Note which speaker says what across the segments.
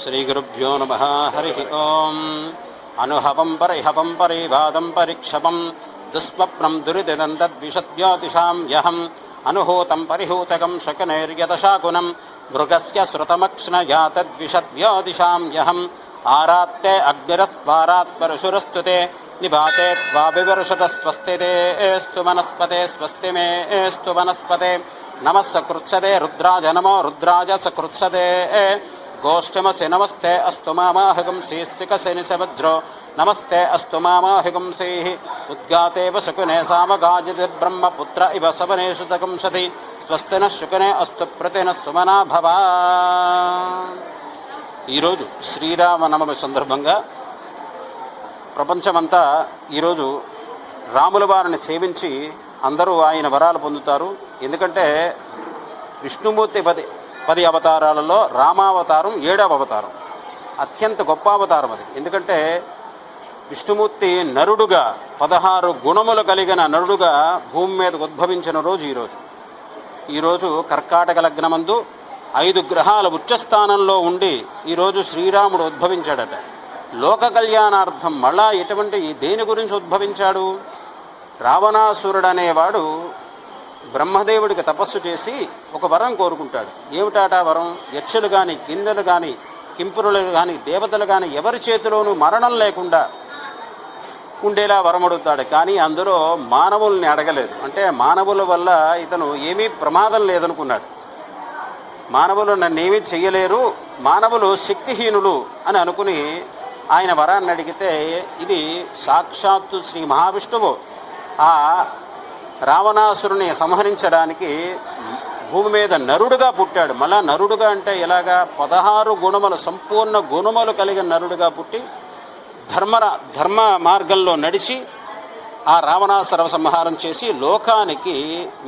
Speaker 1: श्रीगुरुभ्यो नमः। हरिः ओम्। अनुहवं परिहवं परिवादं परिक्षपं दुःस्वप्नं दुरितं तद्विशद्योतिषां यहम् अनुहूतं परिहूतकं शकुनैर्यतशाकुनं मृगस्य श्रुतमक्ष्णया तद्विशद्योतिषां यहम् आरात्ते अग्निरस्वारात् परशुरस्तु ते निभाते त्वाभिवर्षत स्वस्ति ते एस्तु वनस्पते स्वस्ति मे एस्तु वनस्पते नमः सकृत्सते रुद्राज नमो रुद्राज सकृत्सते गोष्ठमसि नमस्ते अस्तु मामाहिगुंसीः निशवज्रो नमस्ते अस्तु मामाहिगुंसीः उद्गातेव शकुने सामगाजिति ब्रह्मपुत्र इव सवनेषु तगुंसति स्वस्ति नः శుకునే అస్తు ప్రతిన సుమనా భవ. ఈరోజు శ్రీరామనవమి సందర్భంగా ప్రపంచమంతా ఈరోజు రాముల వారిని సేవించి అందరూ ఆయన వరాలు పొందుతారు. ఎందుకంటే విష్ణుమూర్తి పది అవతారాలలో రామావతారం 7వ అవతారం, అత్యంత గొప్ప అవతారం అది. ఎందుకంటే విష్ణుమూర్తి నరుడుగా 16 గుణములు కలిగిన నరుడుగా భూమి మీదకు ఉద్భవించిన రోజు ఈరోజు కర్కాటక లగ్నమందు 5 గ్రహాల ఉచ్చస్థానంలో ఉండి ఈరోజు శ్రీరాముడు ఉద్భవించాడట. లోక కళ్యాణార్థం మళ్ళా ఎటువంటి దేని గురించి ఉద్భవించాడు? రావణాసురుడు అనేవాడు బ్రహ్మదేవుడికి తపస్సు చేసి ఒక వరం కోరుకుంటాడు. ఏమిటాట వరం? యక్షులు కానీ కిందలు కానీ కింపురులు కానీ దేవతలు కానీ ఎవరి చేతిలోనూ మరణం లేకుండా ఉండేలా వరం అడుగుతాడు. కానీ అందులో మానవుల్ని అడగలేదు. అంటే మానవుల వల్ల ఇతను ఏమీ ప్రమాదం లేదనుకున్నాడు. మానవులు నన్నేమీ చెయ్యలేరు, మానవులు శక్తిహీనులు అని అనుకుని ఆయన వరాన్ని అడిగితే ఇది సాక్షాత్తు శ్రీ మహావిష్ణువు ఆ రావణాసురుని సంహరించడానికి భూమి మీద నరుడుగా పుట్టాడు. మళ్ళా నరుడుగా అంటే ఎలాగా? 16 గుణములు సంపూర్ణ గుణములు కలిగిన నరుడుగా పుట్టి ధర్మ మార్గంలో నడిచి ఆ రావణాసుర సంహారం చేసి లోకానికి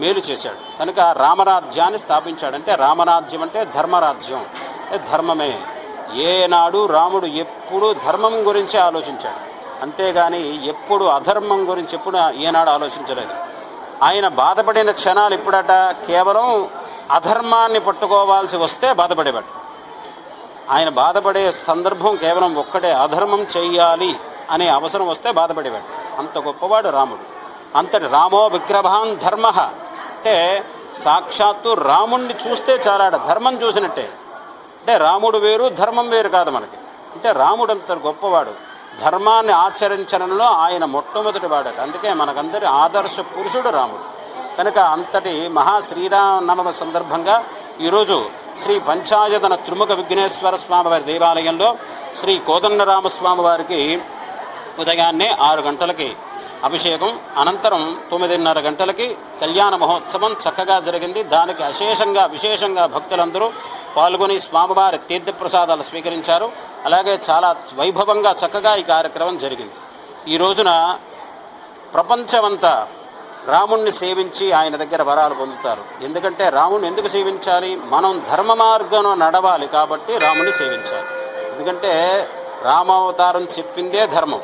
Speaker 1: మేలు చేశాడు. కనుక రామరాజ్యాన్ని స్థాపించాడు. అంటే రామరాజ్యం అంటే ధర్మరాజ్యం, ధర్మమే. ఏనాడు రాముడు ఎప్పుడు ధర్మం గురించి ఆలోచించాడు, అంతేగాని ఎప్పుడు అధర్మం గురించి ఎప్పుడు ఏనాడు ఆలోచించలేదు. ఆయన బాధపడిన క్షణాలు ఇప్పుడట కేవలం అధర్మాన్ని పట్టుకోవాల్సి వస్తే బాధపడేవాడు. ఆయన బాధపడే సందర్భం కేవలం ఒక్కటే, అధర్మం చెయ్యాలి అనే అవసరం వస్తే బాధపడేవాడు. అంత గొప్పవాడు రాముడు. అంతటి రామో విగ్రహాన్ ధర్మ అంటే సాక్షాత్తు రాముణ్ణి చూస్తే చాలాడ ధర్మం చూసినట్టే. అంటే రాముడు వేరు ధర్మం వేరు కాదు మనకి. అంటే రాముడు అంత గొప్పవాడు. ధర్మాన్ని ఆచరించడంలో ఆయన మొట్టమొదటి వాడట. అందుకే మనకందరి ఆదర్శ పురుషుడు రాముడు. కనుక అంతటి మహా శ్రీరామనవమి సందర్భంగా ఈరోజు శ్రీ పంచాయతన త్రిముఖ విఘ్నేశ్వర స్వామివారి దేవాలయంలో శ్రీ కోదండరామస్వామి వారికి ఉదయాన్నే 6 గంటలకి అభిషేకం, అనంతరం 9:30 గంటలకి కళ్యాణ మహోత్సవం చక్కగా జరిగింది. దానికి విశేషంగా భక్తులందరూ పాల్గొని స్వామివారి తీర్థప్రసాదాలు స్వీకరించారు. అలాగే చాలా వైభవంగా చక్కగా ఈ కార్యక్రమం జరిగింది. ఈ రోజున ప్రపంచమంతా రాముణ్ణి సేవించి ఆయన దగ్గర వరాలు పొందుతారు. ఎందుకంటే రాముణ్ణి ఎందుకు సేవించాలి? మనం ధర్మ మార్గంలో నడవాలి కాబట్టి రాముణ్ణి సేవించాలి. ఎందుకంటే రామావతారం చెప్పిందే ధర్మం,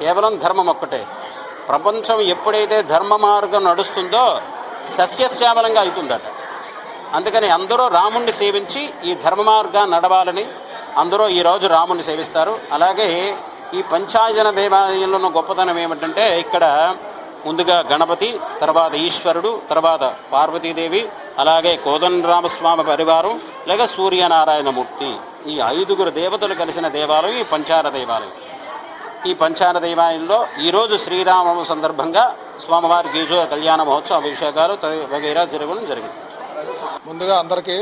Speaker 1: కేవలం ధర్మం ఒక్కటే. ప్రపంచం ఎప్పుడైతే ధర్మ మార్గం నడుస్తుందో సస్యశ్యామలంగా అవుతుందట. అందుకని అందరూ రాముణ్ణి సేవించి ఈ ధర్మ మార్గాన్ని నడవాలని అందరూ ఈరోజు రాముణ్ణి సేవిస్తారు. అలాగే ఈ పంచాయన దేవాలయంలో గొప్పతనం ఏమిటంటే ఇక్కడ ముందుగా గణపతి, తర్వాత ఈశ్వరుడు, తర్వాత పార్వతీదేవి, అలాగే కోదండరామస్వామి పరివారం, అలాగే సూర్యనారాయణమూర్తి, ఈ 5గురు దేవతలు కలిసిన దేవాలయం ఈ పంచార దేవాలయం. ఈ పంచార దేవాలయంలో ఈరోజు శ్రీరామ సందర్భంగా స్వామివారి గీజో కళ్యాణ మహోత్సవ అభిషేకాలు వగైరా జరగడం జరిగింది.
Speaker 2: ముందుగా అందరికీ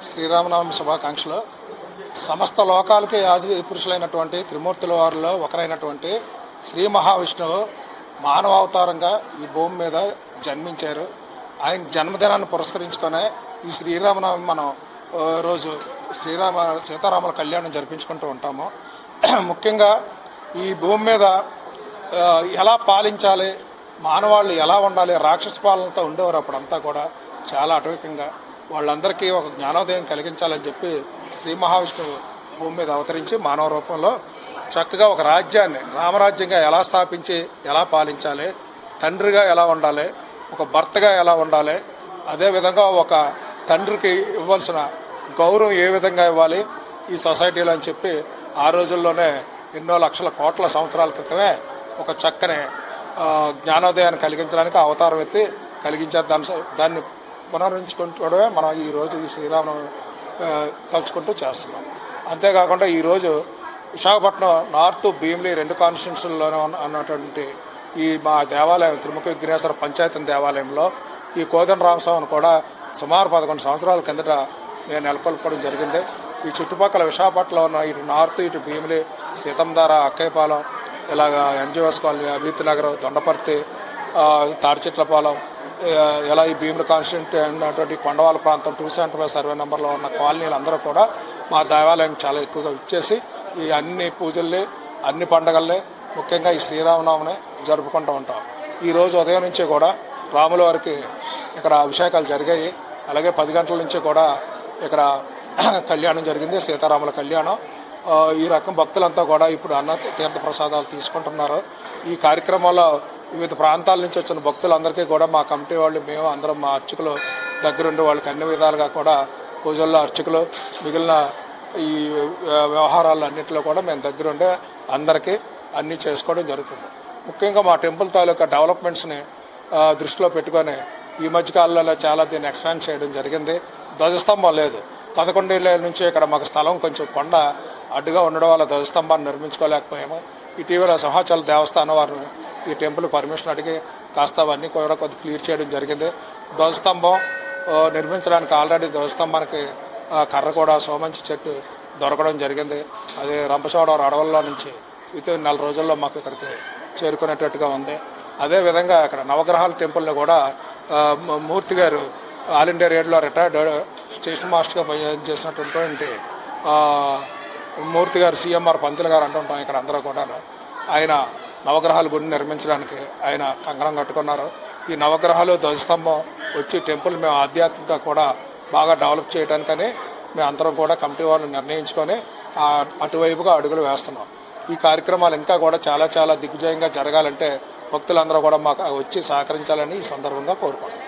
Speaker 2: శ్రీరామనవమి శుభాకాంక్షలు. సమస్త లోకాలకి ఆది పురుషులైనటువంటి త్రిమూర్తుల వారిలో ఒకరైనటువంటి శ్రీ మహావిష్ణువు మానవావతారంగా ఈ భూమి మీద జన్మించారు. ఆయన జన్మదినాన్ని పురస్కరించుకొని ఈ శ్రీరామనవమి మనం రోజు సీతారాముల కళ్యాణం జరిపించుకుంటూ ఉంటాము. ముఖ్యంగా ఈ భూమి మీద ఎలా పాలించాలి, మానవాళ్ళు ఎలా ఉండాలి, రాక్షస పాలనతో ఉండేవారు అప్పుడంతా కూడా చాలా అటవికంగా. వాళ్ళందరికీ ఒక జ్ఞానోదయం కలిగించాలని చెప్పి శ్రీ మహావిష్ణువు భూమి మీద అవతరించి మానవ రూపంలో చక్కగా ఒక రాజ్యాన్ని రామరాజ్యంగా ఎలా స్థాపించి ఎలా పాలించాలి, తండ్రిగా ఎలా ఉండాలి, ఒక భర్తగా ఎలా ఉండాలి, అదేవిధంగా ఒక తండ్రికి ఇవ్వాల్సిన గౌరవం ఏ విధంగా ఇవ్వాలి, ఈ సొసైటీలో అని చెప్పి ఆ రోజుల్లోనే ఎన్నో లక్షల కోట్ల సంవత్సరాల క్రితమే ఒక చక్కని జ్ఞానోదయాన్ని కలిగించడానికి అవతారం ఎత్తి కలిగించారు. దాన్ని పునరుద్ధరించుకుంటూనే మనం ఈరోజు ఈ శ్రీరామనవమి తలుచుకుంటూ చేస్తున్నాం. అంతేకాకుండా ఈరోజు విశాఖపట్నం నార్త్ భీమిలి 2 కాన్స్టిట్యూన్సీల్లోనే ఉన్నటువంటి ఈ మా దేవాలయం త్రిముఖ విఘ్నేశ్వర పంచాయతీ దేవాలయంలో ఈ కోదండ రామస్వామిని కూడా సుమారు 11 సంవత్సరాల కిందట నేను నెలకొల్పడం జరిగింది. ఈ చుట్టుపక్కల విశాఖపట్నంలో ఉన్న ఇటు నార్త్, ఇటు భీమిలి, సీతంధార, అక్కయ్యపాలెం, ఇలాగ ఎన్జిఓస్ కాలనీ, అభివృద్ధి నగరం, దొండపర్తి, తాడిచెట్లపాలెం, ఇలా ఈ భీముల కాన్స్టిట్యూంట్ అన్నటువంటి కొండవాళ్ళ ప్రాంతం 275 సర్వే నెంబర్లో ఉన్న కాలనీలు అందరూ కూడా మా దేవాలయం చాలా ఎక్కువగా ఇచ్చేసి ఈ అన్ని పూజల్ని, అన్ని పండగల్ని, ముఖ్యంగా ఈ శ్రీరామనవమిని జరుపుకుంటూ ఉంటాం. ఈరోజు ఉదయం నుంచి కూడా రాముల వారికి ఇక్కడ అభిషేకాలు జరిగాయి. అలాగే 10 గంటల నుంచి కూడా ఇక్కడ కళ్యాణం జరిగింది, సీతారాముల కళ్యాణం. ఈ రకం భక్తులంతా కూడా ఇప్పుడు అన్న తీర్థ ప్రసాదాలు తీసుకుంటున్నారు. ఈ కార్యక్రమంలో వివిధ ప్రాంతాల నుంచి వచ్చిన భక్తులందరికీ కూడా మా కమిటీ వాళ్ళు, మేము అందరం, మా అర్చకులు దగ్గరుండి వాళ్ళకి అన్ని విధాలుగా కూడా పూజల్లో అర్చకులు, మిగిలిన ఈ వ్యవహారాలు అన్నింటిలో కూడా మేము దగ్గరుండే అందరికీ అన్నీ చేసుకోవడం జరుగుతుంది. ముఖ్యంగా మా టెంపుల్ తాలూకా డెవలప్మెంట్స్ని దృష్టిలో పెట్టుకొని ఈ మధ్యకాలంలో చాలా దీన్ని ఎక్స్పాండ్ చేయడం జరిగింది. ధ్వజస్తంభం లేదు. 11 ఏళ్ళ నుంచి ఇక్కడ మాకు స్థలం కొంచెం కొండ అడ్డుగా ఉండడం వల్ల ధ్వజస్తంభాన్ని నిర్మించుకోలేకపోయాము. ఇటీవల సింహాచల దేవస్థానం వారిని ఈ టెంపుల్ పర్మిషన్ అడిగి కాస్త అవన్నీ కూడా కొద్దిగా క్లియర్ చేయడం జరిగింది. ధ్వజస్తంభం నిర్మించడానికి ఆల్రెడీ ధ్వజస్తంభానికి కర్ర కూడా సోమంచి చెట్టు దొరకడం జరిగింది. అది రంపచోడవరం అడవుల్లో నుంచి వితిన్ 4 రోజుల్లో మాకు ఇక్కడికి చేరుకునేటట్టుగా ఉంది. అదేవిధంగా ఇక్కడ నవగ్రహాల టెంపుల్లో కూడా మూర్తి గారు ఆల్ ఇండియా రేడియోలో రిటైర్డ్ స్టేషన్ మాస్టర్గా పనిచేసినటువంటి మూర్తి గారు, సిఎంఆర్ పంతులు గారు అంటుంటాం ఇక్కడ అందరూ కూడా. ఆయన నవగ్రహాల గుడిని నిర్మించడానికి ఆయన కంకణం కట్టుకున్నారు. ఈ నవగ్రహాలు ధ్వజస్తంభం వచ్చి టెంపుల్ మేము ఆధ్యాత్మికంగా కూడా బాగా డెవలప్ చేయడానికని మేము అందరం కూడా కమిటీ వాళ్ళు నిర్ణయించుకొని అటువైపుగా అడుగులు వేస్తున్నాం. ఈ కార్యక్రమాలు ఇంకా కూడా చాలా చాలా దిగ్విజయంగా జరగాలంటే భక్తులందరూ కూడా మాకు వచ్చి సహకరించాలని ఈ సందర్భంగా కోరుకుంటున్నాం.